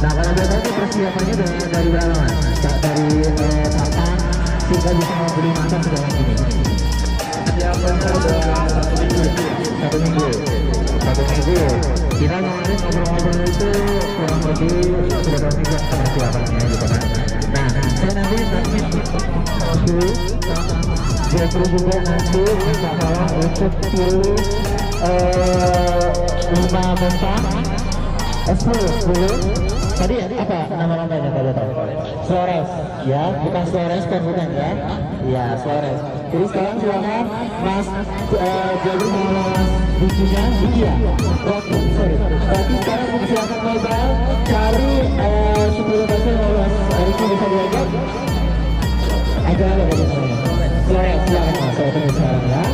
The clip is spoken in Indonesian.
Nah kalau biasa itu persiapannya dari berapa mas? Dari kapan sehingga bisa membeli makan sedalam ini? Persiapannya udah 1 minggu. 1 minggu. 1 minggu. Kita kemarin ngobrol-ngobrol itu kurang lebih sudah 2 minggu persiapannya gitu kan. Nah saya nanti Jeffrey juga nanti insya Allah untuk pilih 5 bentang 10 tadi apa nama-namanya kalau tahu? Flores ya, bukan Flores kan bukan ya? Iya Flores. Jadi sekarang silakan Mas jadi Mas Bikinya Bikia. Oke, sorry. Tapi sekarang silakan mobile cari 10 bahasa yang Mas Riki bisa diajak. Aja ada bagaimana? Flores silakan Mas, saya tunggu sekarang ya.